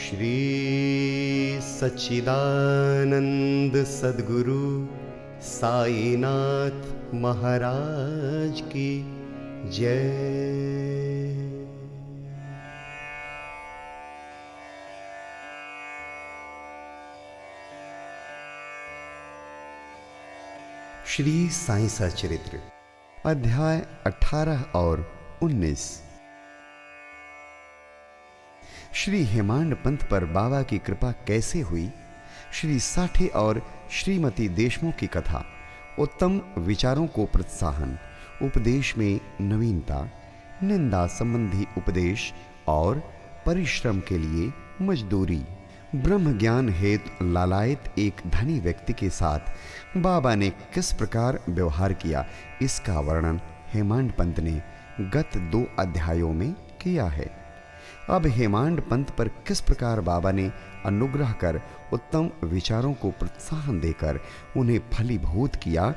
श्री सच्चिदानंद सद्गुरु साईनाथ महाराज की जय। श्री साईं सचरित्र अध्याय 18 और 19। श्री हेमांड पंथ पर बाबा की कृपा कैसे हुई, श्री साठे और श्रीमती देशमुख की कथा, उत्तम विचारों को प्रोत्साहन, उपदेश में नवीनता, निंदा संबंधी उपदेश और परिश्रम के लिए मजदूरी। ब्रह्म ज्ञान हेतु लालायित एक धनी व्यक्ति के साथ बाबा ने किस प्रकार व्यवहार किया, इसका वर्णन हेमांड पंत ने गत 2 अध्यायों में किया है। अब हेमांड पंत पर किस प्रकार बाबा ने अनुग्रह कर उत्तम विचारों को प्रोत्साहन देकर उन्हें फलीभूत किया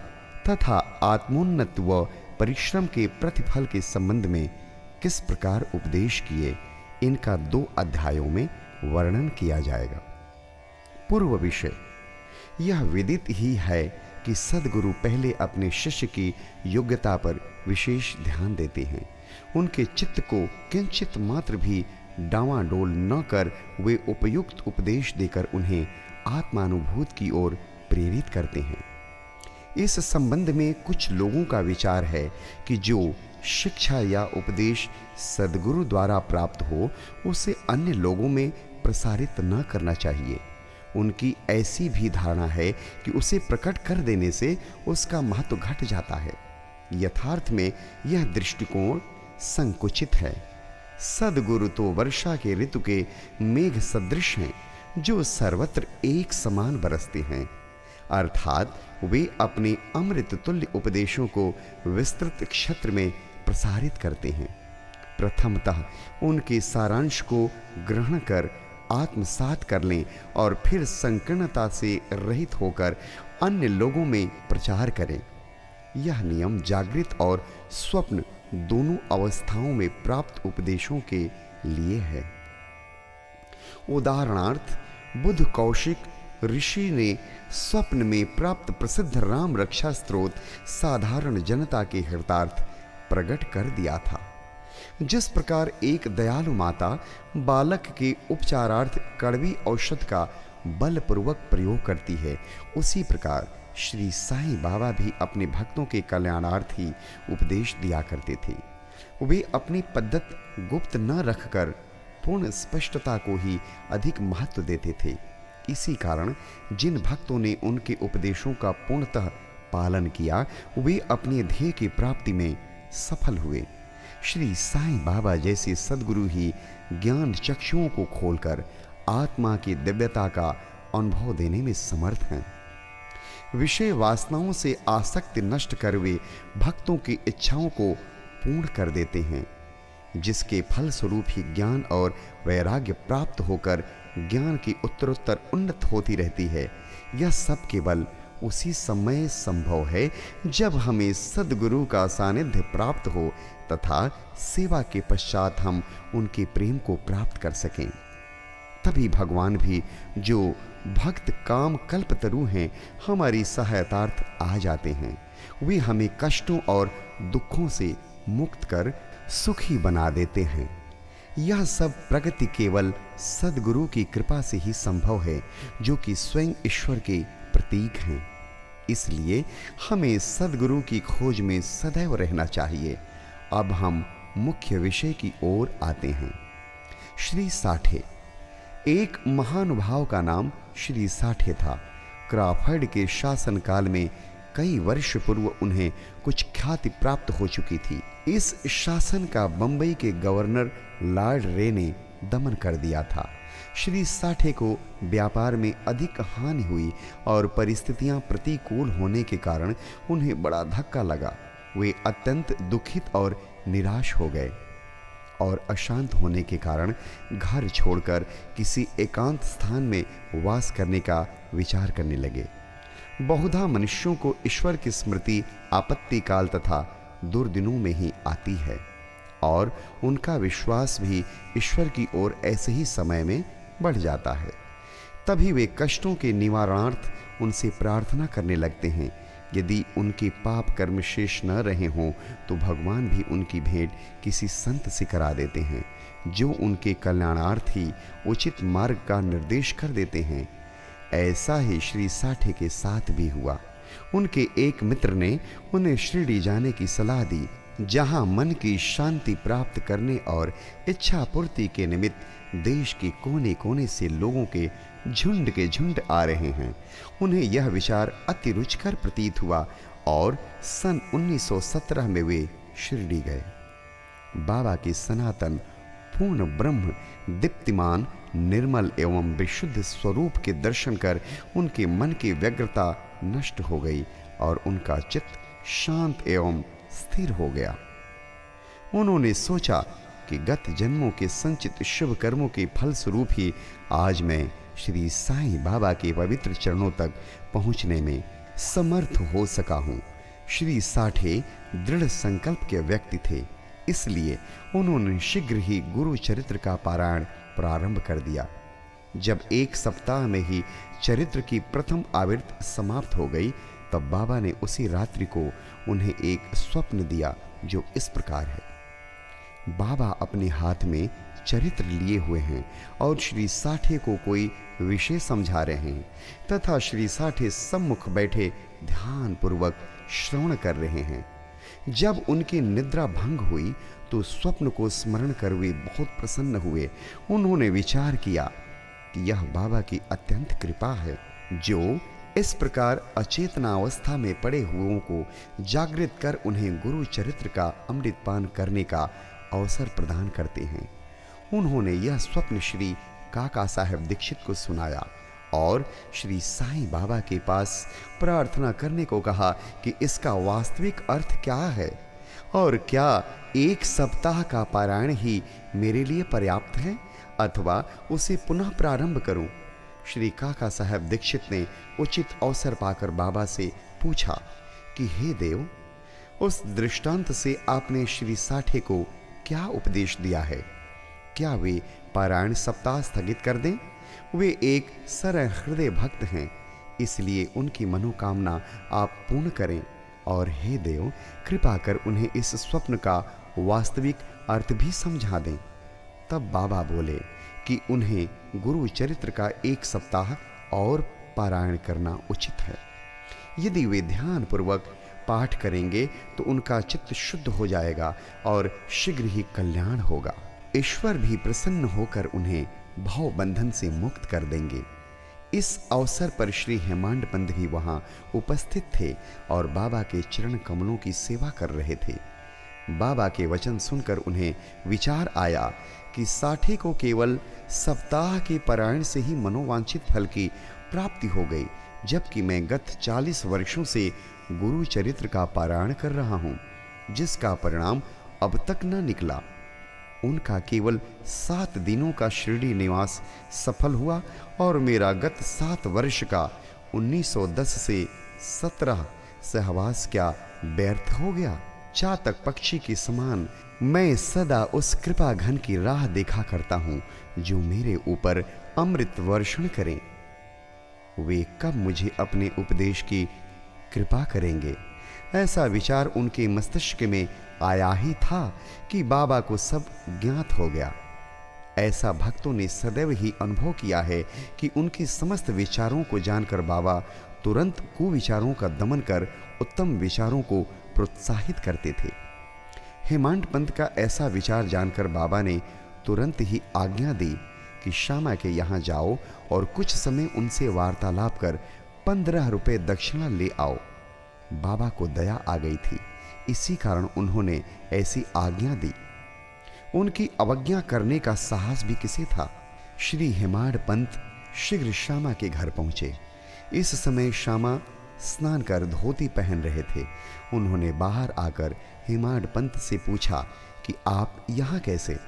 तथा आत्मोन्नत व परिश्रम के प्रतिफल के संबंध में किस प्रकार उपदेश किए, इनका 2 अध्यायों में वर्णन किया जाएगा। पूर्व विषय यह विदित ही है कि सद्गुरु पहले अपने शिष्य की योग्यता पर विशेष ध्यान देते हैं। उनके चित्त को किंचित मात्र भी डावाडोल न कर वे उपयुक्त उपदेश देकर उन्हें आत्मानुभूति की ओर प्रेरित करते हैं। इस संबंध में कुछ लोगों का विचार है कि जो शिक्षा या उपदेश सद्गुरु द्वारा प्राप्त हो उसे अन्य लोगों में प्रसारित न करना चाहिए। उनकी ऐसी भी धारणा है कि उसे प्रकट कर देने से उसका महत्व घट जाता है। यथार्थ में यह दृष्टिकोण संकुचित है। सद्गुरु तो वर्षा के ऋतु के मेघ सदृश हैं, जो सर्वत्र एक समान बरसते हैं, अर्थात वे अपने अमृत तुल्य उपदेशों को विस्तृत क्षेत्र में प्रसारित करते हैं। प्रथमतः उनके सारांश को ग्रहण कर आत्मसात कर लें और फिर संकीर्णता से रहित होकर अन्य लोगों में प्रचार करें। यह नियम जागृत और स्वप्न दोनों अवस्थाओं में प्राप्त उपदेशों के लिए है। उदाहरणार्थ बुद्ध कौशिक ऋषि ने स्वप्न में प्राप्त प्रसिद्ध राम रक्षा स्तोत्र साधारण जनता के हितार्थ प्रकट कर दिया था। जिस प्रकार एक दयालु माता बालक के उपचारार्थ कड़वी औषध का बलपूर्वक प्रयोग करती है, उसी प्रकार श्री साईं बाबा भी अपने भक्तों के कल्याणार्थ ही उपदेश दिया करते थे। वे अपनी पद्धति गुप्त न रखकर पूर्ण स्पष्टता को ही अधिक महत्व देते थे। इसी कारण जिन भक्तों ने उनके उपदेशों का पूर्णतः पालन किया, वे अपने ध्येय की प्राप्ति में सफल हुए। श्री साईं बाबा जैसे सद्गुरु ही ज्ञान चक्षुओं को खोलकर आत्मा की दिव्यता का अनुभव देने में समर्थ हैं। विषय वासनाओं से आसक्ति नष्ट कर वे भक्तों की इच्छाओं को पूर्ण कर देते हैं, जिसके फल स्वरूप ही ज्ञान और वैराग्य प्राप्त होकर ज्ञान की उत्तरोत्तर उन्नत होती रहती है। यह सब केवल उसी समय संभव है जब हमें सद्गुरु का सानिध्य प्राप्त हो तथा सेवा के पश्चात हम उनके प्रेम को प्राप्त कर सकें। तभी भगवान भी, जो भक्त काम कल्पतरु हैं, हमारी सहायतार्थ आ जाते हैं। वे हमें कष्टों और दुखों से मुक्त कर सुखी बना देते हैं। यह सब प्रगति केवल सद्गुरु की कृपा से ही संभव है, जो कि स्वयं ईश्वर के प्रतीक हैं। इसलिए हमें सद्गुरु की खोज में सदैव रहना चाहिए। अब हम मुख्य विषय की ओर आते हैं। श्री साठे एक महानुभाव का नाम श्री साठे था। क्राफर्ड के शासन काल में कई वर्ष पूर्व उन्हें कुछ ख्याति प्राप्त हो चुकी थी। इस शासन का बंबई के गवर्नर लॉर्ड रे ने दमन कर दिया था। श्री साठे को व्यापार में अधिक हानि हुई और परिस्थितियां प्रतिकूल होने के कारण उन्हें बड़ा धक्का लगा। वे अत्यंत दुखित और निराश हो गए और अशांत होने के कारण घर छोड़कर किसी एकांत स्थान में वास करने का विचार करने लगे। बहुधा मनुष्यों को ईश्वर की स्मृति आपत्ति काल तथा दुर्दिनों में ही आती है और उनका विश्वास भी ईश्वर की ओर ऐसे ही समय में बढ़ जाता है। तभी वे कष्टों के निवारणार्थ उनसे प्रार्थना करने लगते हैं। यदि उनके पाप कर्म शेष न रहे हों तो भगवान भी उनकी भेंट किसी संत से करा देते हैं, जो उनके कल्याणार्थ ही उचित मार्ग का निर्देश कर देते हैं। ऐसा ही श्री साठे के साथ भी हुआ। उनके एक मित्र ने उन्हें शिरडी जाने की सलाह दी, जहां मन की शांति प्राप्त करने और इच्छा पूर्ति के निमित्त देश के कोने कोने से लोगों के झुंड आ रहे हैं। उन्हें यह विचार अति रुचिकर प्रतीत हुआ और सन 1917 में वे शिरडी गए। बाबा के सनातन पूर्ण ब्रह्म दीप्तिमान निर्मल एवं विशुद्ध स्वरूप के दर्शन कर उनके मन की व्यग्रता नष्ट हो गई और उनका चित्त शांत एवं स्थिर हो गया। उन्होंने सोचा कि गत जन्मों के संचित शुभ कर्मों के फल स्वरूप ही आज मैं श्री साईं बाबा के पवित्र चरणों तक पहुंचने में समर्थ हो सका हूं। श्री साठे दृढ़ संकल्प के व्यक्ति थे, इसलिए उन्होंने शीघ्र ही गुरु चरित्र का पारायण प्रारंभ कर दिया। जब एक सप्ताह में ही चरित्र की प्रथम आवृत्ति समाप्त हो गई, तब बाबा ने उसी रात्रि को उन्हें एक स्वप्न दिया जो इस प्रकार है। बाबा अपने हाथ में चरित्र लिए हुए हैं और श्री साठे को कोई विषय समझा रहे हैं तथा श्री साठे सम्मुख बैठे ध्यान पूर्वक श्रवण कर रहे हैं। जब उनकी निद्रा भंग हुई तो स्वप्न को स्मरण कर वे बहुत प्रसन्न हुए। उन्होंने विचार किया कि यह बाबा की अत्यंत कृपा है, जो इस प्रकार अचेतनावस्था में पड़े हुओं को जागृत कर उन्हें गुरु चरित्र का अमृतपान करने का अवसर प्रदान करते हैं। उन्होंने यह स्वप्न श्री काका साहेब दीक्षित को सुनाया और श्री साईं बाबा के पास प्रार्थना करने को कहा कि इसका वास्तविक अर्थ क्या है और क्या एक सप्ताह का पारायण ही मेरे लिए पर्याप्त है अथवा उसे पुनः प्रारंभ करूं। श्री काका साहेब दीक्षित ने उचित अवसर पाकर बाबा से पूछा कि हे देव, उस दृष्टांत से आपने श्री साठे को क्या उपदेश दिया है? क्या वे पारायण सप्ताह स्थगित कर दें? वे एक सरल हृदय भक्त हैं, इसलिए उनकी मनोकामना आप पूर्ण करें और हे देव, कृपा कर उन्हें इस स्वप्न का वास्तविक अर्थ भी समझा दें। तब बाबा बोले कि उन्हें गुरु चरित्र का एक सप्ताह और पारायण करना उचित है। यदि वे ध्यान पूर्वक पाठ करेंगे तो उनका चित्त शुद्ध हो जाएगा और शीघ्र ही कल्याण होगा। ईश्वर भी प्रसन्न होकर उन्हें भव बंधन से मुक्त कर देंगे। इस अवसर पर श्री हेमांड पंत भी वहां उपस्थित थे और बाबा के चरण कमलों की सेवा कर रहे थे। बाबा के वचन सुनकर उन्हें विचार आया कि साठे को केवल सप्ताह के पारायण से ही मनोवांछित फल की प्राप्ति हो गई, जबकि मैं गत 40 वर्षों से गुरु चरित्र का पारायण कर रहा हूं, जिसका परिणाम अब तक न निकला। उनका केवल 7 दिनों का शिरडी निवास सफल हुआ और मेरा गत 7 वर्ष का 1910 से 17 सहवास क्या व्यर्थ हो गया? चातक पक्षी के समान मैं सदा उस कृपा घन की राह देखा करता हूं जो मेरे ऊपर अमृत वर्षण करें। वे कब मुझे अपने उपदेश की कृपा करेंगे? ऐसा विचार उनके मस्तिष्क में आया ही था कि बाबा को सब ज्ञात हो गया। ऐसा भक्तों ने सदैव ही अनुभव किया है कि उनके समस्त विचारों को जानकर बाबा तुरंत कुविचारों का दमन कर उत्तम विचारों को प्रोत्साहित करते थे। हेमांड पंत का ऐसा विचार जानकर बाबा ने तुरंत ही आज्ञा दी कि श्यामा के यहाँ जाओ और कुछ समय उनसे वार्तालाप कर 15 रुपए दक्षिणा ले आओ। बाबा को दया आ गई थी, इसी कारण उन्होंने ऐसी आज्ञा दी। उनकी अवज्ञा करने का साहस भी किसे था? श्री हेमाड पंत शीघ्र श्यामा के घर पहुंचे। इस समय श्यामा स्नान कर धोती पहन रहे थे। उन्होंने बाहर आकर हेमाड पंत से पूछा कि आप यहाँ कैसे?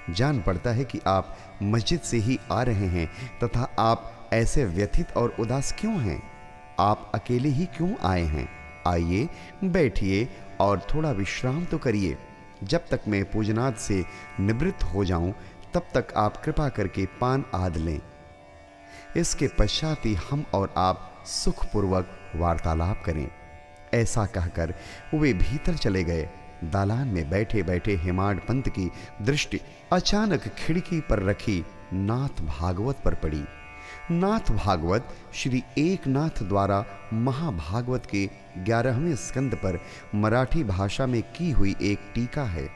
जान पड़ता है कि आप मस्जिद से ही आ रहे हैं तथा आप ऐसे व्यथित और उदास क्यों हैं? आप अकेले ही क्यों आए हैं? आइए, बैठिए और थोड़ा विश्राम तो करिए। जब तक मैं पूजनाद से निवृत्त हो जाऊं, तब तक आप कृपा करके पान आद लें। इसके पश्चात ही हम और आप सुखपूर्वक वार्तालाप करें। ऐसा कहकर वे भीतर चले गए। दालान में बैठे बैठे हेमाड पंत की दृष्टि अचानक खिड़की पर रखी नाथ भागवत पर पड़ी। नाथ भागवत श्री एकनाथ द्वारा महाभागवत के 11वें स्कंद पर मराठी भाषा में की हुई एक टीका है।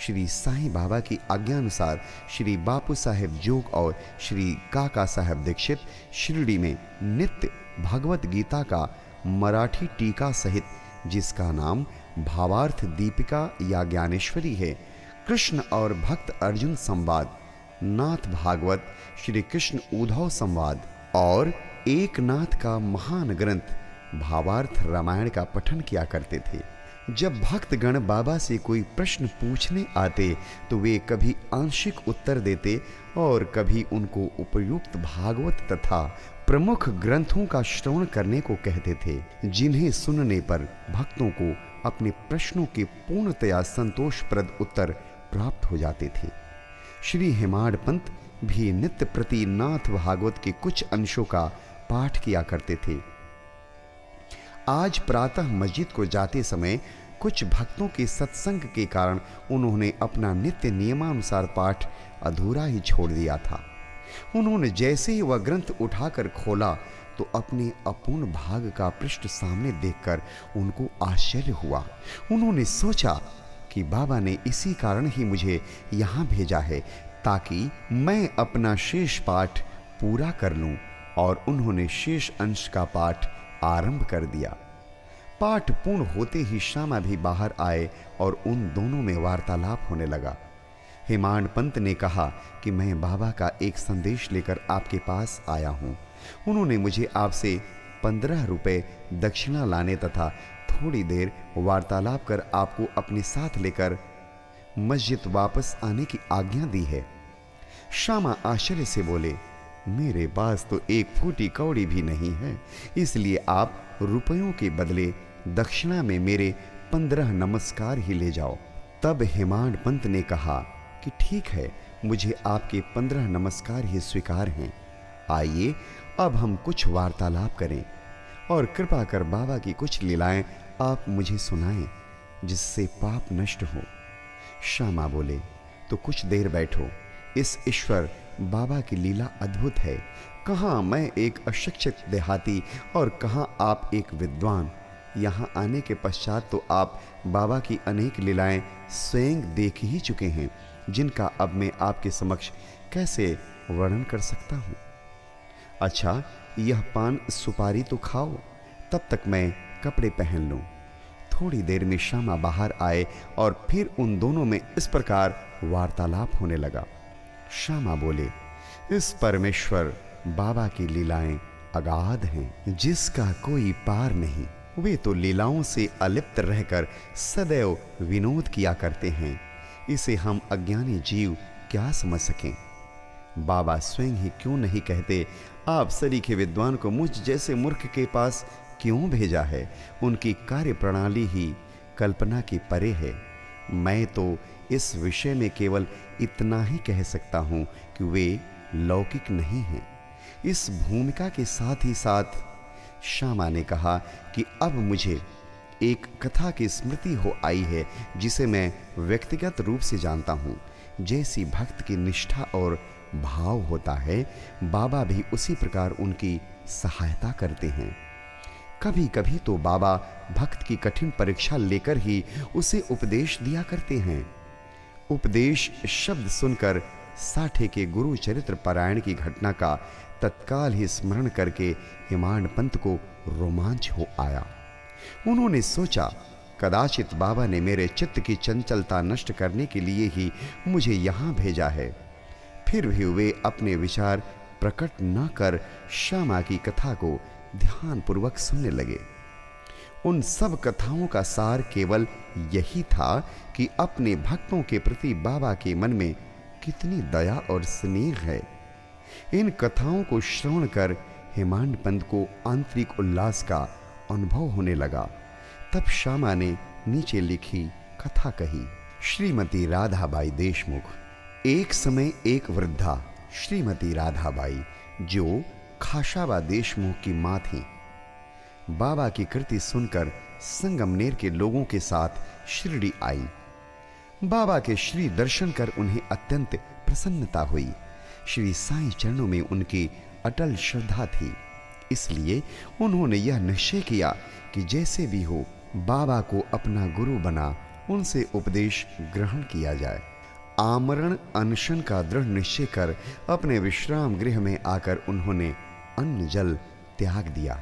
श्री साईं बाबा की आज्ञानुसार श्री बापू साहेब जोग और श्री काका साहेब दीक्षित शिरडी में नित्य भगवत गीता का मराठी टीका सहित, जिसका नाम भावार्थ दीपिका या ज्ञानेश्वरी है, कृष्ण और भक्त अर्जुन संवाद, नाथ भागवत श्री कृष्ण उद्धव संवाद और एकनाथ का महान ग्रंथ भावार्थ रामायण का पठन किया करते थे। जब भक्तगण बाबा से कोई प्रश्न पूछने आते तो वे कभी आंशिक उत्तर देते और कभी उनको उपयुक्त भागवत तथा प्रमुख ग्रंथों का श्रवण करने को कहते थे, जिन्हें सुनने पर भक्तों को अपने प्रश्नों के पूर्णतया संतोषप्रद उत्तर प्राप्त हो जाते थे। श्री हेमाड पंत भी नित्य प्रति नाथ भागवत के कुछ अंशों का पाठ किया करते थे। आज प्रातः मस्जिद को जाते समय कुछ भक्तों के सत्संग के कारण उन्होंने अपना नित्य नियमानुसार पाठ अधूरा ही छोड़ दिया था। उन्होंने जैसे ही वह ग्रंथ उठाकर खोला तो अपने अपूर्ण भाग का पृष्ठ सामने देखकर उनको आश्चर्य हुआ। उन्होंने सोचा कि बाबा ने इसी कारण ही मुझे यहाँ भेजा है ताकि मैं अपना शेष पाठ पूरा कर लूं, और उन्होंने शेष अंश का पाठ आरंभ कर दिया। पाठ पूर्ण होते ही श्यामा भी बाहर आए और उन दोनों में वार्तालाप होने लगा। हेमाड पंत ने कहा कि मैं बाबा का एक संदेश लेकर आपके पास आया हूं। उन्होंने मुझे आपसे 15 रुपए दक्षिणा लाने तथा थोड़ी देर वार्तालाप कर आपको अपने साथ लेकर मस्जिद वापस आने की आज्ञा दी है। श्यामा आश्चर्य से बोले, मेरे पास तो एक फूटी कौड़ी भी नहीं है, इसलिए आप रुपयों के बदले दक्षिणा में मेरे 15 नमस्कार ही ले जाओ। तब हेमाड पंत ने कहा कि ठीक है, मुझे आपके 15 नमस्कार ही स्वीकार हैं। आइए अब हम कुछ वार्तालाप करें और कृपा कर बाबा की कुछ लीलाएं आप मुझे सुनाएं, जिससे पाप नष्ट हो। श्यामा बोले, तो कुछ देर बैठो। इस ईश्वर बाबा की लीला अद्भुत है। कहाँ मैं एक अशिक्षित देहाती और कहाँ आप एक विद्वान। यहाँ आने के पश्चात तो आप बाबा की अनेक लीलाएं स्वयं देख ही चुके हैं, जिनका अब मैं आपके समक्ष कैसे वर्णन कर सकता हूँ। अच्छा, यह पान सुपारी तो खाओ, तब तक मैं कपड़े पहन लूँ। थोड़ी देर में श्यामा बाहर आए और फिर उन दोनों में इस प्रकार वार्तालाप होने लगा। श्यामा बोले, इस परमेश्वर बाबा की लीलाएं अगाध हैं, जिसका कोई पार नहीं। वे तो लीलाओं से अलिप्त रहकर सदैव विनोद किया करते हैं। इसे हम अज्ञानी जीव क्या समझ सकें। बाबा स्वयं ही क्यों नहीं कहते, आप सरीखे विद्वान को मुझ जैसे मूर्ख के पास क्यों भेजा है। उनकी कार्य प्रणाली ही कल्पना की परे है। मैं तो इस विषय में केवल इतना ही कह सकता हूं कि वे लौकिक नहीं हैं। इस भूमिका के साथ ही साथ श्यामा ने कहा कि अब मुझे एक कथा की स्मृति हो आई है, जिसे मैं व्यक्तिगत रूप से जानता हूं। जैसी भक्त की निष्ठा और भाव होता है, बाबा भी उसी प्रकार उनकी सहायता करते हैं। कभी कभी तो बाबा भक्त की कठिन परीक्षा लेकर ही उसे उपदेश दिया करते हैं। उपदेश शब्द सुनकर साठे के गुरु चरित्र पारायण की घटना का तत्काल ही स्मरण करके हेमाड पंत को रोमांच हो आया। उन्होंने सोचा, कदाचित बाबा ने मेरे चित्त की चंचलता नष्ट करने के लिए ही मुझे यहां भेजा है। फिर भी वे अपने विचार प्रकट न कर श्यामा की कथा को ध्यानपूर्वक सुनने लगे। उन सब कथाओं का सार केवल यही था कि अपने भक्तों के प्रति बाबा के मन में कितनी दया और स्नेह है। इन कथाओं को श्रवण कर हेमाड पंत को आंतरिक उल्लास का अनुभव होने लगा। तब श्यामा ने नीचे लिखी कथा कही। श्रीमती राधाबाई देशमुख, एक समय एक वृद्धा श्रीमती राधाबाई, जो खाशाबा देशमुख की मां थी, बाबा की कृति सुनकर संगमनेर के लोगों के साथ शिरडी आई। बाबा के श्री दर्शन कर उन्हें अत्यंत प्रसन्नता हुई। श्री साईं चरणों में उनकी अटल श्रद्धा थी, इसलिए उन्होंने यह निश्चय किया कि जैसे भी हो बाबा को अपना गुरु बना उनसे उपदेश ग्रहण किया जाए। आमरण अनशन का दृढ़ निश्चय कर अपने विश्राम गृह में आकर उन्होंने अन्न जल त्याग दिया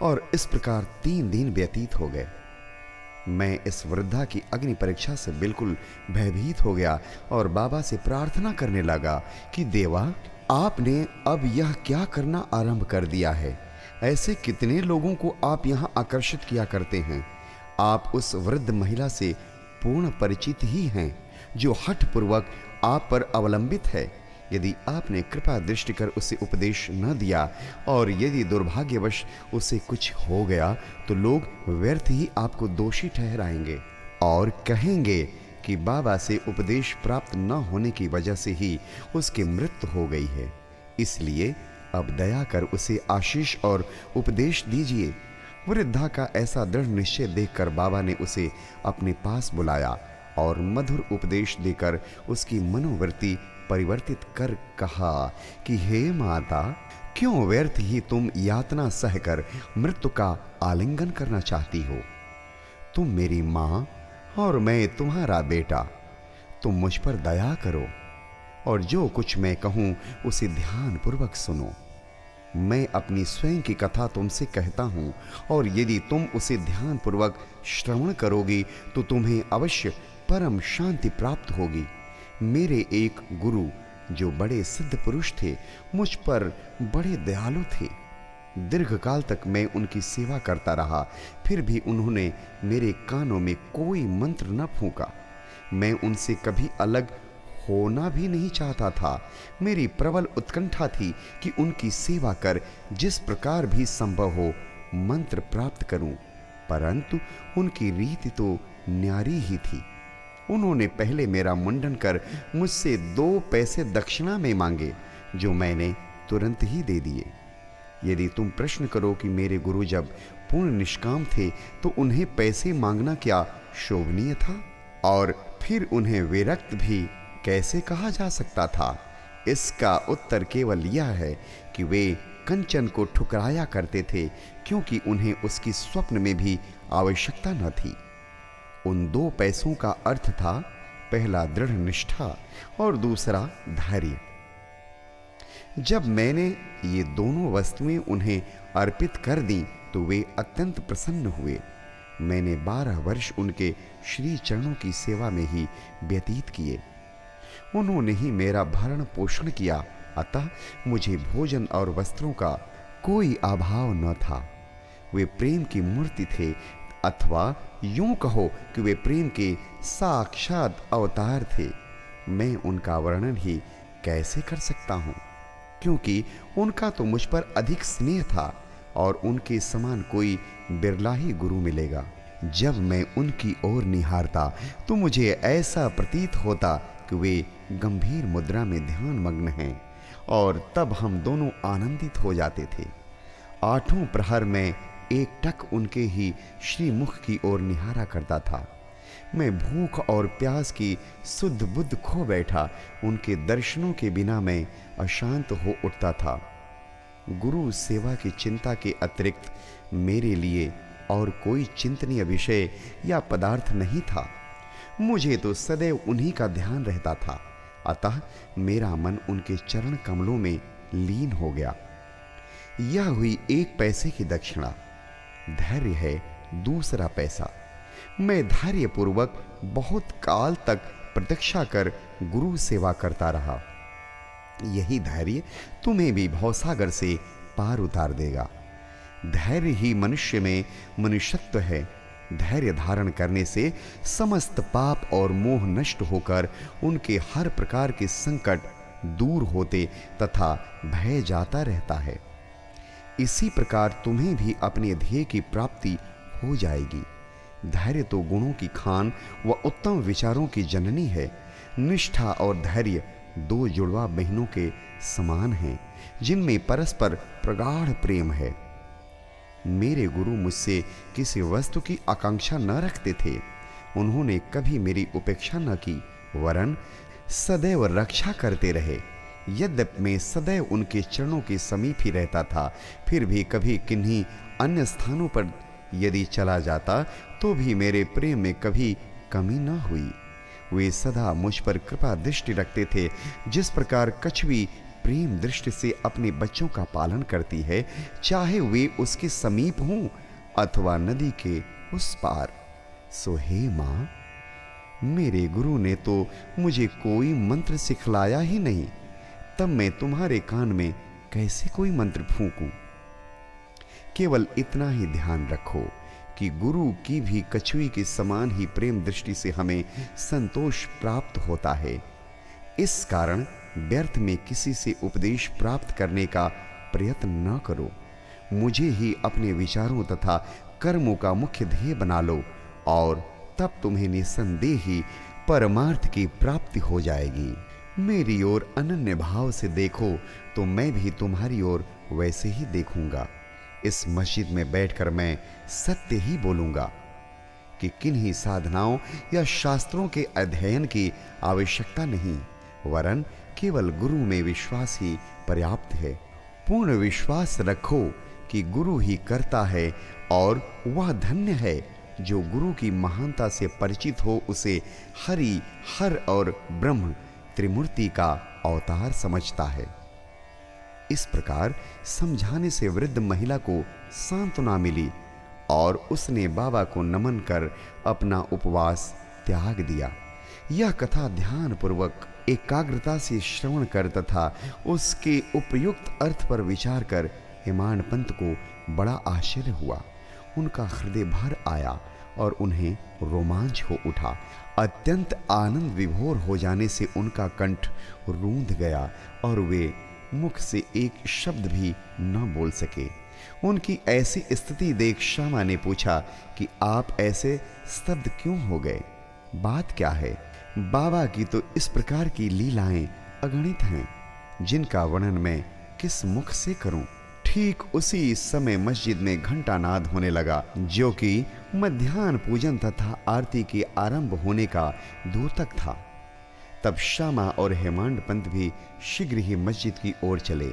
और इस प्रकार 3 दिन व्यतीत हो गए। मैं इस वृद्धा की अग्नि परीक्षा से बिल्कुल भयभीत हो गया और बाबा से प्रार्थना करने लगा कि देवा, आपने अब यह क्या करना आरंभ कर दिया है? ऐसे कितने लोगों को आप यहाँ आकर्षित किया करते हैं। आप उस वृद्ध महिला से पूर्ण परिचित ही हैं जो हठपूर्वक आप पर अवलंबित है। यदि आपने कृपा दृष्टि कर उसे उपदेश न दिया और यदि दुर्भाग्यवश उसे कुछ हो गया तो लोग व्यर्थ ही आपको दोषी ठहराएंगे और कहेंगे कि बाबा से उपदेश प्राप्त न होने की वजह से ही उसकी मृत्यु हो गई है। इसलिए अब दया कर उसे आशीष और उपदेश दीजिए। वृद्धा का ऐसा दृढ़ निश्चय देखकर बाबा ने उसे अपने पास बुलाया और मधुर उपदेश देकर उसकी मनोवृत्ति परिवर्तित कर कहा कि हे माता, क्यों व्यर्थ ही तुम यातना सहकर मृत्यु का आलिंगन करना चाहती हो? तुम मेरी मां और मैं तुम्हारा बेटा। तुम मुझ पर दया करो और जो कुछ मैं कहूं उसे ध्यान पूर्वक सुनो। मैं अपनी स्वयं की कथा तुमसे कहता हूं और यदि तुम उसे ध्यान पूर्वक श्रवण करोगी तो तुम्हें अवश्य परम शांति प्राप्त होगी। मेरे एक गुरु जो बड़े सिद्ध पुरुष थे, मुझ पर बड़े दयालु थे। दीर्घकाल तक मैं उनकी सेवा करता रहा, फिर भी उन्होंने मेरे कानों में कोई मंत्र न फूंका। मैं उनसे कभी अलग होना भी नहीं चाहता था। मेरी प्रबल उत्कंठा थी कि उनकी सेवा कर जिस प्रकार भी संभव हो मंत्र प्राप्त करूं, परंतु उनकी रीति तो न्यारी ही थी। उन्होंने पहले मेरा मुंडन कर मुझसे 2 पैसे दक्षिणा में मांगे, जो मैंने तुरंत ही दे दिए। यदि तुम प्रश्न करो कि मेरे गुरु जब पूर्ण निष्काम थे तो उन्हें पैसे मांगना क्या शोभनीय था, और फिर उन्हें विरक्त भी कैसे कहा जा सकता था? इसका उत्तर केवल यह है कि वे कंचन को ठुकराया करते थे, क्योंकि उन्हें उसकी स्वप्न में भी आवश्यकता न थी। उन 2 पैसों का अर्थ था, पहला दृढ़ निष्ठा और दूसरा धैर्य। जब मैंने ये दोनों वस्तुएं उन्हें अर्पित कर दी तो वे अत्यंत प्रसन्न हुए। मैंने 12 वर्ष उनके श्री चरणों की सेवा में ही व्यतीत किए। उन्होंने ही मेरा भरण पोषण किया, अतः मुझे भोजन और वस्त्रों का कोई अभाव न था। वे प्रेम की मूर्ति थे, अथवा यूं कहो कि वे प्रेम के साक्षात अवतार थे। मैं उनका वर्णन ही कैसे कर सकता हूं, क्योंकि उनका तो मुझ पर अधिक स्नेह था और उनके समान कोई बिरला ही गुरु मिलेगा। जब मैं उनकी ओर निहारता तो मुझे ऐसा प्रतीत होता कि वे गंभीर मुद्रा में ध्यान मग्न हैं, और तब हम दोनों आनंदित हो जाते थे। 8वें प्रहर में एकटक उनके ही श्रीमुख की ओर निहारा करता था। मैं भूख और प्यास की शुद्ध बुद्ध खो बैठा। उनके दर्शनों के बिना मैं अशांत हो उठता था। गुरु सेवा की चिंता के अतिरिक्त मेरे लिए और कोई चिंतनीय विषय या पदार्थ नहीं था। मुझे तो सदैव उन्हीं का ध्यान रहता था, अतः मेरा मन उनके चरण कमलों में लीन हो गया। यह हुई 1 पैसे की दक्षिणा। धैर्य है दूसरा पैसा। मैं धैर्यपूर्वक बहुत काल तक प्रतीक्षा कर गुरु सेवा करता रहा। यही धैर्य तुम्हें भी भवसागर से पार उतार देगा। धैर्य ही मनुष्य में मनुष्यत्व है। धैर्य धारण करने से समस्त पाप और मोह नष्ट होकर उनके हर प्रकार के संकट दूर होते तथा भय जाता रहता है। इसी प्रकार तुम्हें भी अपने ध्येय की प्राप्ति हो जाएगी। धैर्य तो गुणों की खान व उत्तम विचारों की जननी है। निष्ठा और धैर्य दो जुड़वा बहनों के समान हैं, जिनमें परस्पर प्रगाढ़ प्रेम है। मेरे गुरु मुझसे किसी वस्तु की आकांक्षा न रखते थे। उन्होंने कभी मेरी उपेक्षा न की, वरन सदैव रक्षा करते रहे। यद्यपि मैं सदैव उनके चरणों के समीप ही रहता था, फिर भी कभी किन्हीं अन्य स्थानों पर यदि चला जाता तो भी मेरे प्रेम में कभी कमी न हुई। वे सदा मुझ पर कृपा दृष्टि रखते थे। जिस प्रकार कछुई प्रेम दृष्टि से अपने बच्चों का पालन करती है, चाहे वे उसके समीप हों अथवा नदी के उस पार। सो हे मां, मेरे गुरु ने तो मुझे कोई मंत्र सिखलाया ही नहीं, तब मैं तुम्हारे कान में कैसे कोई मंत्र फूंकूं। केवल इतना ही ध्यान रखो कि गुरु की भी कछुई के समान ही प्रेम दृष्टि से हमें संतोष प्राप्त होता है। इस कारण व्यर्थ में किसी से उपदेश प्राप्त करने का प्रयत्न न करो। मुझे ही अपने विचारों तथा कर्मों का मुख्य ध्येय बना लो, और तब तुम्हें निसंदेह ही परमार्थ की प्राप्ति हो जाएगी। मेरी ओर अनन्य भाव से देखो तो मैं भी तुम्हारी ओर वैसे ही देखूंगा। इस मस्जिद में बैठकर मैं सत्य ही बोलूंगा कि किन्हीं साधनाओं या शास्त्रों के अध्ययन की आवश्यकता नहीं, वरन केवल गुरु में विश्वास ही पर्याप्त है। पूर्ण विश्वास रखो कि गुरु ही करता है, और वह धन्य है जो गुरु की महानता से परिचित हो, उसे हरि, हर और ब्रह्म त्रिमूर्ति का अवतार समझता है। इस प्रकार समझाने से वृद्ध महिला को सांत्वना मिली और उसने बाबा को नमन कर अपना उपवास त्याग दिया। यह कथा ध्यान पूर्वक एकाग्रता से श्रवण कर तथा उसके उपयुक्त अर्थ पर विचार कर हेमाड पंत को बड़ा आश्चर्य हुआ। उनका हृदय भर आया और उन्हें रोमांच हो उठा। अत्यंत आनंद विभोर हो जाने से उनका कंठ रूंध गया और वे मुख से एक शब्द भी न बोल सके। उनकी ऐसी स्थिति देख श्यामा ने पूछा कि आप ऐसे स्तब्ध क्यों हो गए, बात क्या है? बाबा की तो इस प्रकार की लीलाएं अगणित हैं, जिनका वर्णन मैं किस मुख से करूं। ठीक उसी समय मस्जिद में घंटानाद होने लगा, जो कि मध्याह्न पूजन तथा आरती के आरंभ होने का द्योतक था। तब श्यामा और हेमाड पंत भी शीघ्र ही मस्जिद की ओर चले।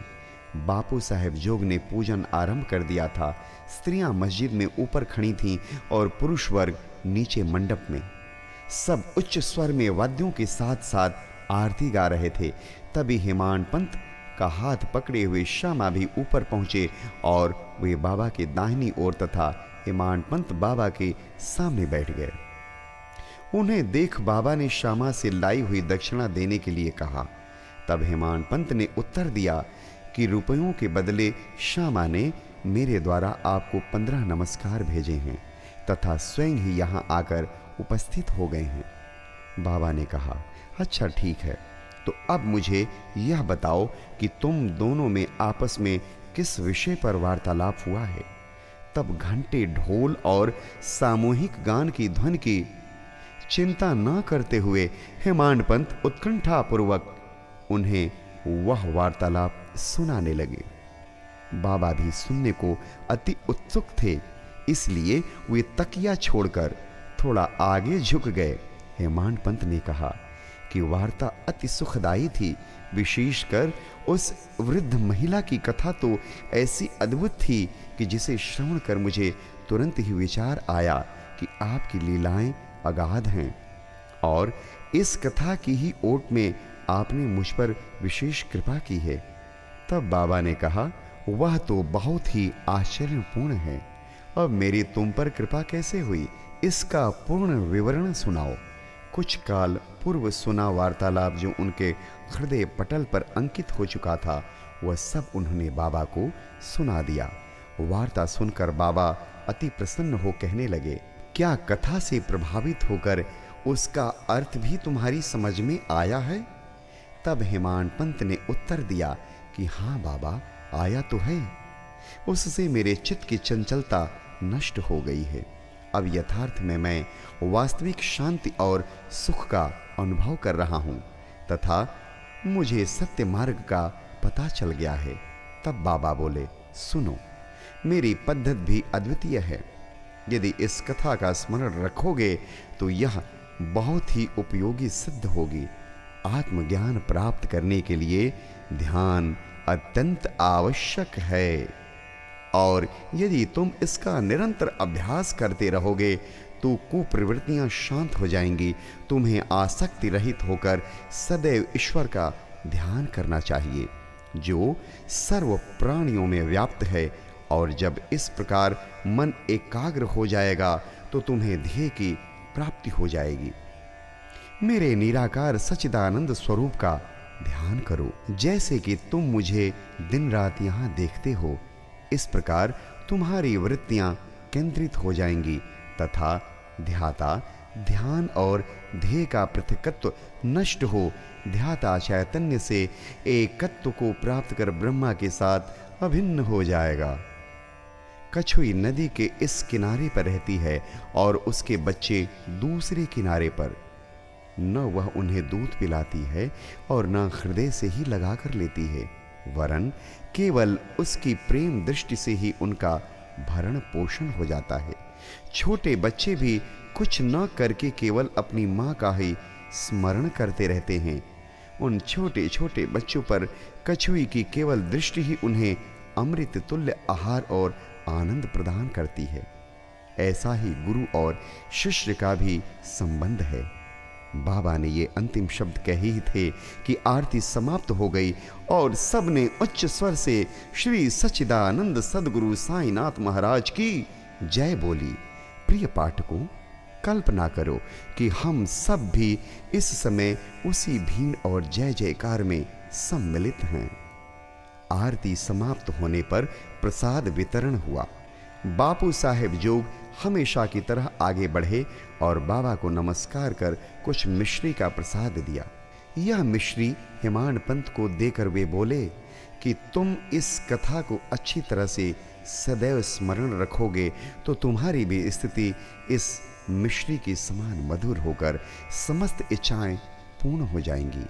बापू साहेब जोग ने पूजन आरंभ कर दिया था। स्त्रियां मस्जिद में ऊपर खड़ी थीं और पुरुष वर्ग नीचे मंडप में। सब उच्च स्वर में वाद्यों के साथ साथ आरती गा रहे थे। तभी हेमाड पंत का हाथ पकड़े हुए श्यामा भी ऊपर पहुंचे और वे बाबा के दाहिनी ओर तथा हेमाड पंत बाबा के सामने बैठ गए। उन्हें देख बाबा ने श्यामा से लाई हुई दक्षिणा देने के लिए कहा। तब हेमाड पंत ने उत्तर दिया कि रुपयों के बदले श्यामा ने मेरे द्वारा आपको 15 नमस्कार भेजे हैं तथा स्वयं ही यहाँ आकर उपस्थित हो गए हैं। बाबा ने कहा, अच्छा ठीक है, तो अब मुझे यह बताओ कि तुम दोनों में आपस में किस विषय पर वार्तालाप हुआ है। तब घंटे, ढोल और सामूहिक गान की ध्वनि की चिंता न करते हुए हेमाड पंत उत्कंठा पूर्वक उन्हें वह वार्तालाप सुनाने लगे। बाबा भी सुनने को अति उत्सुक थे, इसलिए वे तकिया छोड़कर थोड़ा आगे झुक गए। हेमाड पंत ने कहा कि वार्ता अति सुखदायी थी। विशेषकर उस वृद्ध महिला की कथा तो ऐसी अद्भुत थी कि जिसे श्रवण कर मुझे तुरंत ही विचार आया कि आपकी लीलाएं अगाध हैं और इस कथा की ही ओट में आपने मुझ पर विशेष कृपा की है। तब बाबा ने कहा, वह तो बहुत ही आश्चर्यपूर्ण है। अब मेरी तुम पर कृपा कैसे हुई, इसका पूर्ण विवरण सुनाओ। कुछ काल पूर्व सुना वार्तालाप जो उनके हृदय पटल पर अंकित हो चुका था, वह सब उन्होंने बाबा को सुना दिया। वार्ता सुनकर बाबा अति प्रसन्न हो कहने लगे, क्या कथा से प्रभावित होकर उसका अर्थ भी तुम्हारी समझ में आया है? तब हेमाड पंत ने उत्तर दिया कि हाँ बाबा, आया तो है। उससे मेरे चित्त की चंचलता नष्ट हो गई है। अब यथार्थ में मैं वास्तविक शांति और सुख का अनुभव कर रहा हूँ तथा मुझे सत्य मार्ग का पता चल गया है। तब बाबा बोले, सुनो, मेरी पद्धति भी अद्वितीय है। यदि इस कथा का स्मरण रखोगे तो यह बहुत ही उपयोगी सिद्ध होगी। आत्मज्ञान प्राप्त करने के लिए ध्यान अत्यंत आवश्यक है, और यदि तुम इसका निरंतर अभ्यास करते रहोगे तो कुप्रवृत्तियां शांत हो जाएंगी। तुम्हें आसक्ति रहित होकर सदैव ईश्वर का ध्यान करना चाहिए, जो सर्व प्राणियों में व्याप्त है। और जब इस प्रकार मन एकाग्र हो जाएगा तो तुम्हें ध्येय की प्राप्ति हो जाएगी। मेरे निराकार सच्चिदानंद स्वरूप का ध्यान करो। जैसे कि तुम मुझे दिन रात यहां देखते हो, इस प्रकार तुम्हारी वृत्तियां केंद्रित हो जाएंगी तथा ध्याता ध्यान और ध्येय का पृथकत्व नष्ट हो ध्याता चैतन्य से एकत्व को प्राप्त कर ब्रह्मा के साथ अभिन्न हो जाएगा। कछुई नदी के इस किनारे पर रहती है और उसके बच्चे दूसरे किनारे पर। न वह उन्हें दूध पिलाती है और न हृदय से ही लगा कर लेती है, वरन केवल उसकी प्रेम दृष्टि से ही उनका भरण पोषण हो जाता है। छोटे बच्चे भी कुछ न करके केवल अपनी मां का ही स्मरण करते रहते हैं। उन छोटे छोटे बच्चों पर कछुई की केवल दृष्टि ही उन्हें अमृत तुल्य आहार और आनंद प्रदान करती है। ऐसा ही गुरु और शिष्य का भी संबंध है। बाबा ने ये अंतिम शब्द कहे ही थे कि आरती समाप्त हो गई और सबने उच्च स्वर से श्री सच्चिदानंद सद्गुरु साईनाथ महाराज की जय बोली। प्रिय पाठकों, कल्पना करो कि हम सब भी इस समय उसी भीड़ और जय जयकार में सम्मिलित हैं। आरती समाप्त होने पर प्रसाद वितरण हुआ। बापू साहेब जोग हमेशा की तरह आगे बढ़े और बाबा को नमस्कार कर कुछ मिश्री का प्रसाद दिया। यह मिश्री हेमाड पंत को देकर वे बोले कि तुम इस कथा को अच्छी तरह से सदैव स्मरण रखोगे तो तुम्हारी भी स्थिति इस मिश्री के समान मधुर होकर समस्त इच्छाएं पूर्ण हो जाएंगी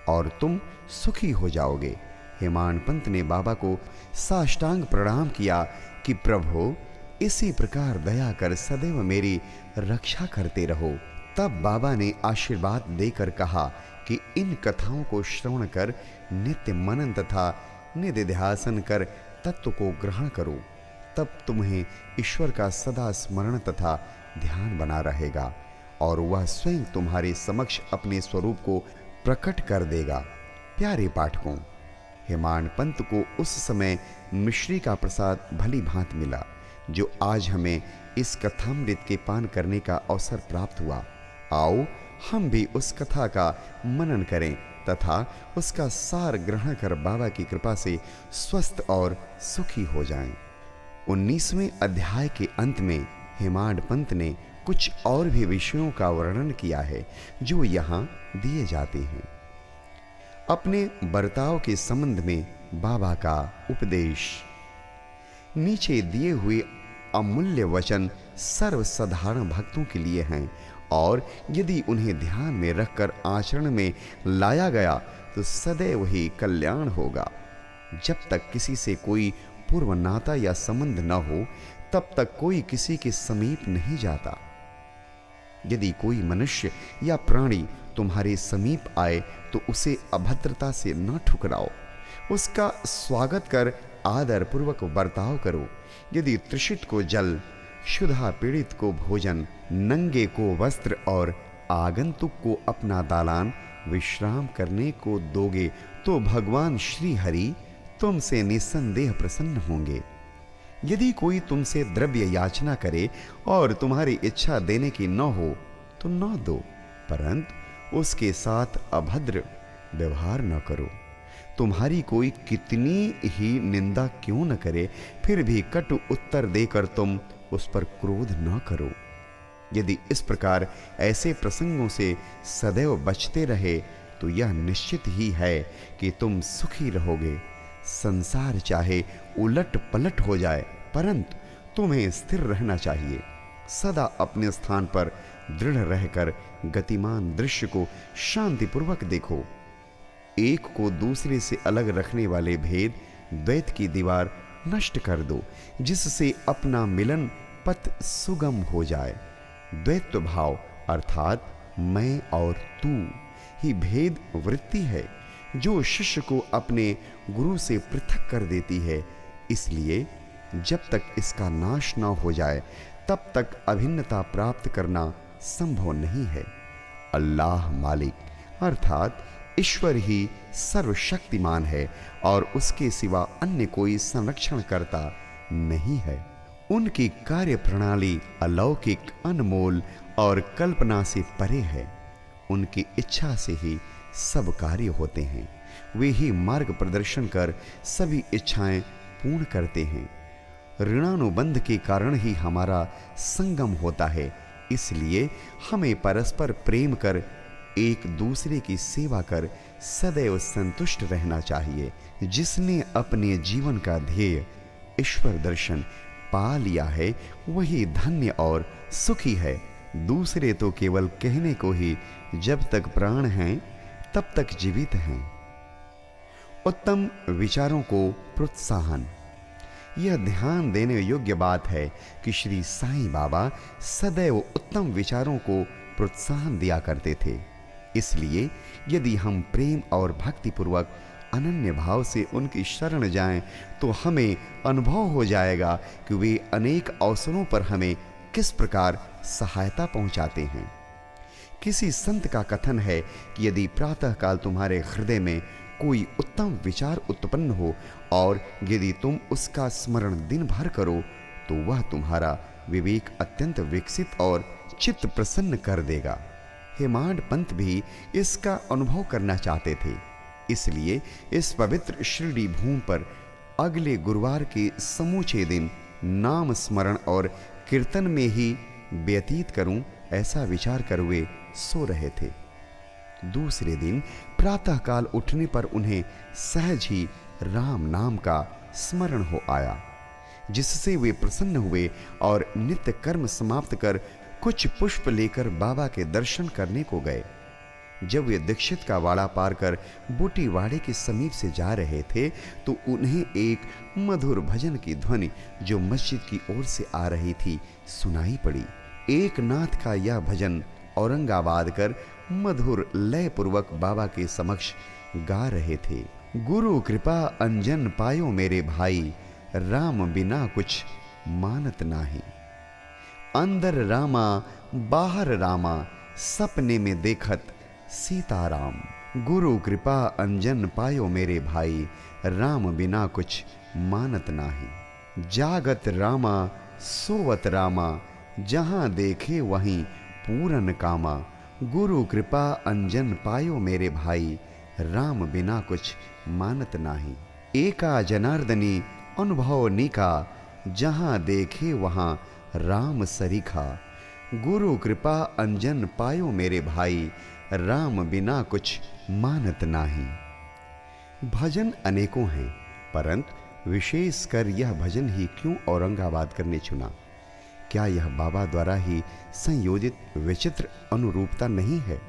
और तुम सुखी हो जाओगे। हेमाड पंत ने बाबा को साष्टांग प्रणाम किया कि प्रभु, इसी प्रकार दया कर सदैव मेरी रक्षा करते रहो। तब बाबा ने आशीर्वाद देकर कहा कि इन कथाओं को श्रवण कर नित्य मनन तथा निधिध्यासन कर तत्व को ग्रहण करो, तब तुम्हें ईश्वर का सदा स्मरण तथा ध्यान बना रहेगा और वह स्वयं तुम्हारे समक्ष अपने स्वरूप को प्रकट कर देगा। प्यारे पाठकों, हेमाड पंत को उस समय मिश्री का प्रसाद भली भांति मिला, जो आज हमें इस कथामृत के पान करने का अवसर प्राप्त हुआ। आओ हम भी उस कथा का मनन करें तथा उसका सार ग्रहण कर बाबा की कृपा से स्वस्थ और सुखी हो जाएं। 19वें अध्याय के अंत में हेमाड पंत ने कुछ और भी विषयों का वर्णन किया है जो यहाँ दिए जाते हैं। अपने बर्ताव के संबंध में बाबा का उपदेश। नीचे दिए हुए अमूल्य वचन सर्वसाधारण भक्तों के लिए हैं और यदि उन्हें ध्यान में रखकर आचरण में लाया गया तो सदैव ही कल्याण होगा। जब तक किसी से कोई पूर्व नाता या संबंध न हो, तब तक कोई किसी के समीप नहीं जाता। यदि कोई मनुष्य या प्राणी तुम्हारे समीप आए तो उसे अभद्रता से न ठुकराओ, उसका स्वागत कर आदर पूर्वक बर्ताव करो। यदि तृषित को जल, क्षुधा पीड़ित को भोजन, नंगे को वस्त्र और आगंतुक को अपना दालान विश्राम करने को दोगे तो भगवान श्री हरि तुमसे निस्संदेह प्रसन्न होंगे। यदि कोई तुमसे द्रव्य याचना करे और तुम्हारी इच्छा देने की न हो तो न दो, परंतु उसके साथ अभद्र व्यवहार न करो। तुम्हारी कोई कितनी ही निंदा क्यों न करे, फिर भी कटु उत्तर देकर तुम उस पर क्रोध न करो। यदि इस प्रकार ऐसे प्रसंगों से सदैव बचते रहे तो यह निश्चित ही है कि तुम सुखी रहोगे। संसार चाहे उलट पलट हो जाए, परंतु तुम्हें स्थिर रहना चाहिए। सदा अपने स्थान पर दृढ़ रहकर गतिमान दृश्य को शांतिपूर्वक देखो। एक को दूसरे से अलग रखने वाले भेद द्वैत की दीवार नष्ट कर दो, जिससे अपना मिलन पथ सुगम हो जाए। द्वैत भाव अर्थात मैं और तू ही भेद वृत्ति है, जो शिष्य को अपने गुरु से पृथक कर देती है। इसलिए जब तक इसका नाश न हो जाए तब तक अभिन्नता प्राप्त करना संभव नहीं है। अल्लाह मालिक अर्थात ईश्वर ही सर्वशक्तिमान है और उसके सिवा अन्य कोई संरक्षण करता नहीं है। उनकी कार्य प्रणाली अलौकिक, अनमोल और कल्पना से परे है। उनकी इच्छा से ही सब कार्य होते हैं। वे ही मार्ग प्रदर्शन कर सभी इच्छाएं पूर्ण करते हैं। ऋणानुबंध के कारण ही हमारा संगम होता है। इसलिए हमें परस्पर प्रेम कर एक दूसरे की सेवा कर सदैव संतुष्ट रहना चाहिए। जिसने अपने जीवन का ध्येय ईश्वर दर्शन पा लिया है वही धन्य और सुखी है। दूसरे तो केवल कहने को ही जब तक प्राण हैं तब तक जीवित हैं। उत्तम विचारों को प्रोत्साहन। यह ध्यान देने योग्य बात है कि श्री साईं बाबा सदैव उत्तम विचारों को प्रोत्साहन दिया करते थे। इसलिए यदि हम प्रेम और भक्ति पूर्वक अनन्य भाव से उनकी शरण जाएं तो हमें अनुभव हो जाएगा कि वे अनेक अवसरों पर हमें किस प्रकार सहायता पहुंचाते हैं। किसी संत का कथन है कि यदि प्रातःकाल तुम्हारे हृदय में कोई उत्तम विचार उत्पन्न हो और यदि तुम उसका स्मरण दिन भर करो तो वह तुम्हारा विवेक अत्यंत विकसित और चित्त प्रसन्न कर देगा। हेमाड पंत भी इसका अनुभव करना चाहते थे। इसलिए इस पवित्र शिरडी भूमि पर अगले गुरुवार के समूचे दिन नाम स्मरण और कीर्तन में ही व्यतीत करूं, ऐसा विचार कर वे सो रहे थे। दूसरे दिन प्रातःकाल उठने पर उन्हें सहज ही राम नाम का स्मरण हो आया, जिससे वे प्रसन्न हुए और नित्य कर्म समाप्त कर कुछ पुष्प लेकर बाबा के दर्शन करने को गए। जब वे दीक्षित का वाड़ा पार कर बूटी वाड़े के समीप से जा रहे थे तो उन्हें एक मधुर भजन की ध्वनि जो मस्जिद की ओर से आ रही थी सुनाई पड़ी। एक नाथ का यह भजन औरंगाबाद कर मधुर लय पूर्वक बाबा के समक्ष गा रहे थे। गुरु कृपा अंजन पायो मेरे भाई, राम बिना कुछ मानत नाही। अंदर रामा बाहर रामा, सपने में देखत सीताराम। गुरु कृपा अंजन पायो मेरे भाई, राम बिना कुछ मानत नाही। जागत रामा सोवत रामा, जहां देखे वहीं पूरन कामा। गुरु कृपा अंजन पायो मेरे भाई, राम बिना कुछ मानत नाही। एका जनार्दनी अनुभव नीका, जहां देखे वहां राम सरीखा। गुरु कृपा अंजन पायो मेरे भाई, राम बिना कुछ मानत नाही। भजन अनेकों हैं, परंतु विशेषकर यह भजन ही क्यों औरंगाबाद करने चुना? क्या यह बाबा द्वारा ही संयोजित विचित्र अनुरूपता नहीं है?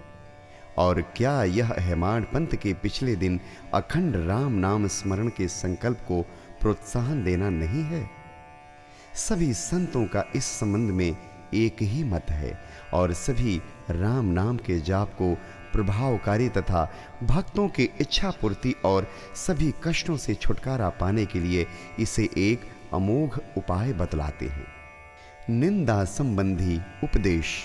और क्या यह हेमाड पंथ के पिछले दिन अखंड राम नाम स्मरण के संकल्प को प्रोत्साहन देना नहीं है? सभी संतों का इस संबंध में एक ही मत है और सभी राम नाम के जाप को प्रभावकारी तथा भक्तों की इच्छा पूर्ति और सभी कष्टों से छुटकारा पाने के लिए इसे एक अमोघ उपाय बतलाते हैं। निंदा संबंधी उपदेश।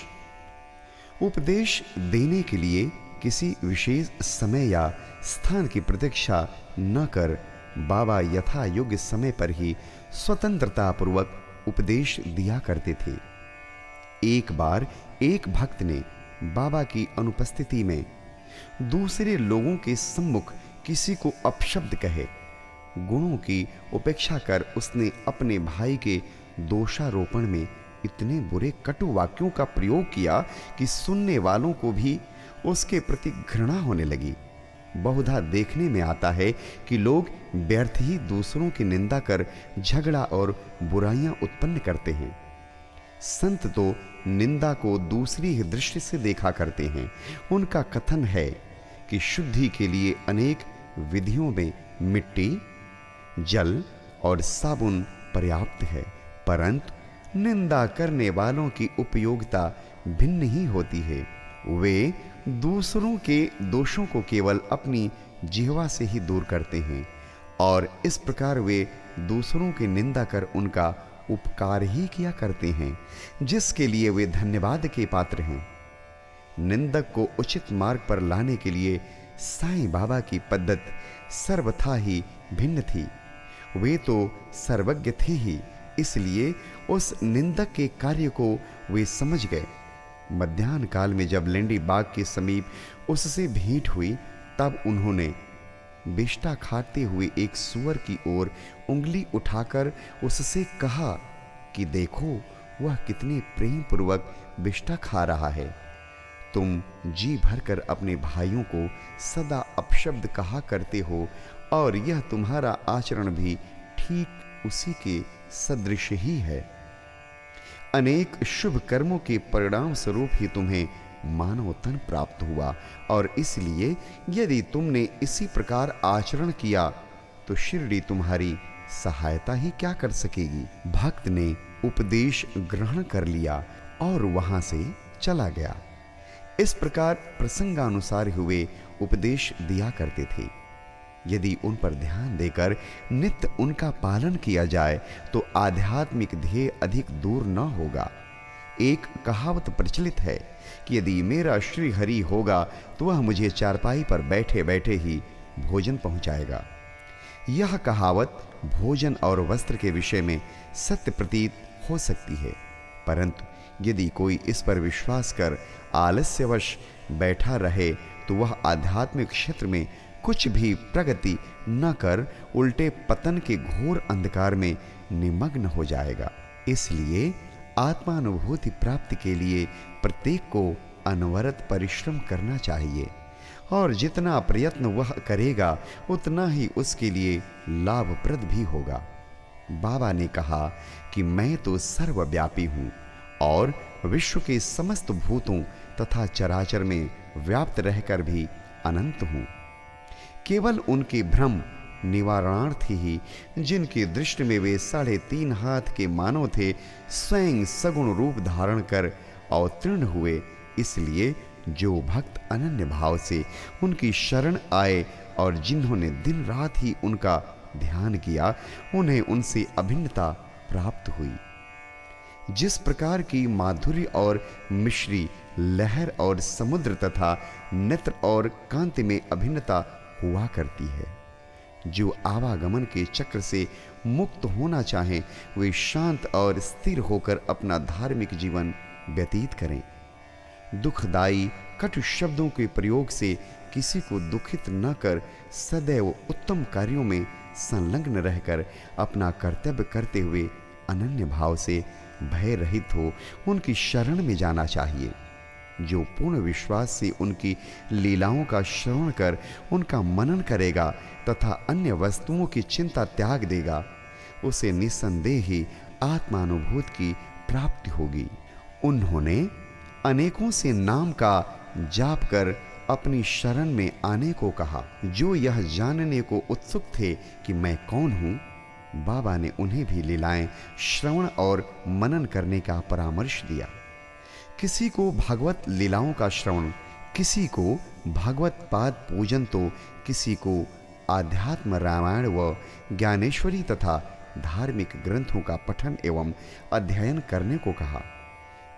उपदेश देने के लिए किसी विशेष समय या स्थान की प्रतीक्षा न कर बाबा यथा योग्य समय पर ही स्वतंत्रता पूर्वक उपदेश दिया करते थे। एक बार एक भक्त ने बाबा की अनुपस्थिति में दूसरे लोगों के सम्मुख किसी को अपशब्द कहे गुणों की उपेक्षा कर उसने अपने भाई के दोषारोपण में इतने बुरे कटु वाक्यों का प्रयोग किया कि सुनने वालों को भी उसके प्रति घृणा होने लगी। बहुधा देखने में आता है कि लोग व्यर्थ ही दूसरों की निंदा कर झगड़ा और बुराइयां उत्पन्न करते हैं। संत तो निंदा को दूसरी ही दृष्टि से देखा करते हैं। उनका कथन है कि शुद्धि के लिए अनेक विधियों में मिट्टी, जल और साबुन पर्याप्त है, परंतु निंदा करने वालों की उपयोगिता भिन्न ही होती है। वे दूसरों के दोषों को केवल अपनी जिह्वा से ही दूर करते हैं और इस प्रकार वे दूसरों की निंदा कर उनका उपकार ही किया करते हैं, जिसके लिए वे धन्यवाद के पात्र हैं। निंदक को उचित मार्ग पर लाने के लिए साईं बाबा की पद्धति सर्वथा ही भिन्न थी। वे तो सर्वज्ञ थे ही, इसलिए उस निंदक के कार्य को वे समझ गए। मध्याह्न काल में जब लेंडी बाग के समीप उससे भेंट हुई, तब उन्होंने बिष्टा खाते हुए एक सूअर की ओर उंगली उठाकर उससे कहा कि देखो, वह कितने प्रेम पूर्वक बिष्टा खा रहा है। तुम जी भरकर अपने भाइयों को सदा अपशब्द कहा करते हो और यह तुम्हारा आचरण भी ठीक उसी के सदृश ही है। अनेक शुभ कर्मों के परिणाम स्वरूप ही तुम्हें मानव तन प्राप्त हुआ और इसलिए यदि तुमने इसी प्रकार आचरण किया तो शिरडी तुम्हारी सहायता ही क्या कर सकेगी। भक्त ने उपदेश ग्रहण कर लिया और वहां से चला गया। इस प्रकार प्रसंगानुसार हुए उपदेश दिया करते थे। यदि उन पर ध्यान देकर नित्य उनका पालन किया जाए तो आध्यात्मिक ध्येय अधिक दूर न होगा। एक कहावत प्रचलित है कि यदि मेरा श्री हरि होगा तो वह मुझे चारपाई पर बैठे बैठे ही भोजन पहुंचाएगा। यह कहावत भोजन और वस्त्र के विषय में सत्य प्रतीत हो सकती है, परंतु यदि कोई इस पर विश्वास कर आलस्यवश बैठा रहे तो वह आध्यात्मिक क्षेत्र में कुछ भी प्रगति न कर उल्टे पतन के घोर अंधकार में निमग्न हो जाएगा। इसलिए आत्मानुभूति प्राप्ति के लिए प्रत्येक को अनवरत परिश्रम करना चाहिए और जितना प्रयत्न वह करेगा उतना ही उसके लिए लाभप्रद भी होगा। बाबा ने कहा कि मैं तो सर्वव्यापी हूँ और विश्व के समस्त भूतों तथा चराचर में व्याप्त रहकर भी अनंत हूँ। केवल उनके भ्रम निवारणार्थ ही जिनकी दृष्टि में वे 3.5 हाथ के मानव थे, स्वयं सगुण रूप धारण कर अवतीर्ण हुए। इसलिए जो भक्त अनन्य भाव से उनकी शरण आए और जिन्होंने दिन रात ही उनका ध्यान किया, उन्हें उनसे अभिन्नता प्राप्त हुई। जिस प्रकार की माधुर्य और मिश्री, लहर और समुद्र तथा नेत्र और कांति में अभिन्नता हुआ करती है। जो आवागमन के चक्र से मुक्त होना चाहें, वे शांत और स्थिर होकर अपना धार्मिक जीवन व्यतीत करें। दुखदायी कटु शब्दों के प्रयोग से किसी को दुखित न कर सदैव उत्तम कार्यों में संलग्न रहकर अपना कर्तव्य करते हुए अनन्य भाव से भय रहित हो उनकी शरण में जाना चाहिए। जो पूर्ण विश्वास से उनकी लीलाओं का श्रवण कर उनका मनन करेगा तथा अन्य वस्तुओं की चिंता त्याग देगा, उसे निस्संदेह ही आत्मानुभूति की प्राप्ति होगी। उन्होंने अनेकों से नाम का जाप कर अपनी शरण में आने को कहा। जो यह जानने को उत्सुक थे कि मैं कौन हूँ, बाबा ने उन्हें भी लीलाएं श्रवण और मनन करने का परामर्श दिया। किसी को भागवत लीलाओं का श्रवण, किसी को भागवत पाद पूजन तो किसी को आध्यात्म रामायण व ज्ञानेश्वरी तथा धार्मिक ग्रंथों का पठन एवं अध्ययन करने को कहा।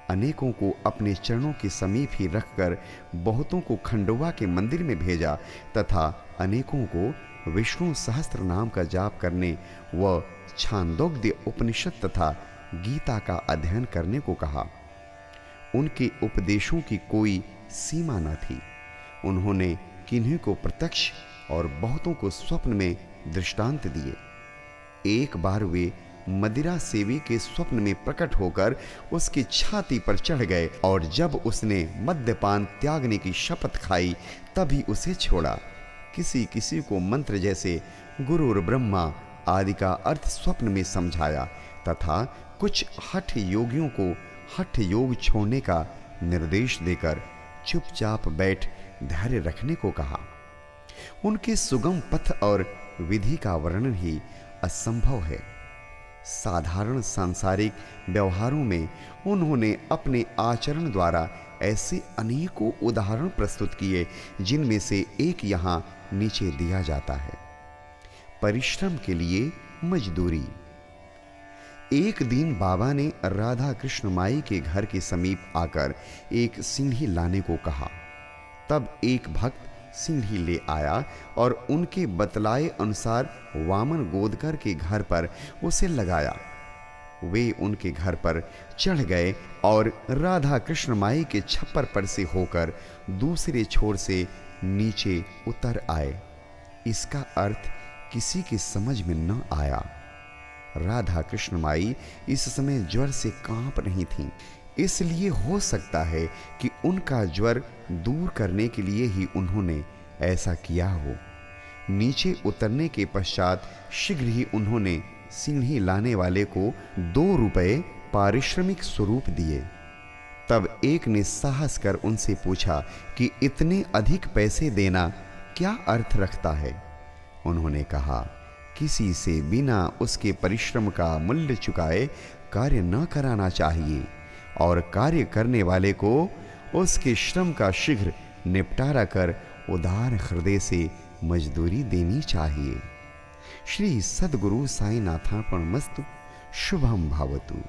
अनेकों को अपने चरणों के समीप ही रखकर बहुतों को खंडवा के मंदिर में भेजा तथा अनेकों को विष्णु सहस्त्र नाम का जाप करने व छांदोग्य उपनिषद तथा गीता का अध्ययन करने को कहा। उनके उपदेशों की कोई सीमा न थी। उन्होंने किन्हीं को प्रत्यक्ष और बहुतों को स्वप्न में दृष्टांत दिए। एक बार वे मदिरा सेवी के स्वप्न में प्रकट होकर उसकी छाती पर चढ़ गए और जब उसने मद्यपान त्यागने की शपथ खाई तभी उसे छोड़ा। किसी किसी को मंत्र जैसे गुरुर ब्रह्मा आदि का अर्थ स्वप्न में समझाया तथा कुछ हठ योगियों को हठ योग छोड़ने का निर्देश देकर चुपचाप बैठ धैर्य रखने को कहा। उनके सुगम पथ और विधि का वर्णन ही असंभव है। साधारण सांसारिक व्यवहारों में उन्होंने अपने आचरण द्वारा ऐसे अनेकों उदाहरण प्रस्तुत किए, जिनमें से एक यहां नीचे दिया जाता है। परिश्रम के लिए मजदूरी। एक दिन बाबा ने राधा कृष्ण माई के घर के समीप आकर एक सीढ़ी लाने को कहा। तब एक भक्त सीढ़ी ले आया और उनके बतलाए अनुसार वामन गोदकर के घर पर उसे लगाया। वे उनके घर पर चढ़ गए और राधा कृष्ण माई के छप्पर पर से होकर दूसरे छोर से नीचे उतर आए। इसका अर्थ किसी की समझ में न आया। राधा कृष्ण माई इस समय ज्वर से कांप रही थीं। इसलिए हो सकता है कि उनका ज्वर दूर करने के लिए ही उन्होंने ऐसा किया हो। नीचे उतरने के पश्चात शीघ्र ही उन्होंने सीढ़ी लाने वाले को 2 रुपए पारिश्रमिक स्वरूप दिए। तब एक ने साहस कर उनसे पूछा कि इतने अधिक पैसे देना क्या अर्थ रखता है। उन्होंने कहा, किसी से बिना उसके परिश्रम का मूल्य चुकाए कार्य न कराना चाहिए और कार्य करने वाले को उसके श्रम का शीघ्र निपटारा कर उदार हृदय से मजदूरी देनी चाहिए। श्री सद्गुरु साईनाथार्पणमस्तु। शुभम भवतु।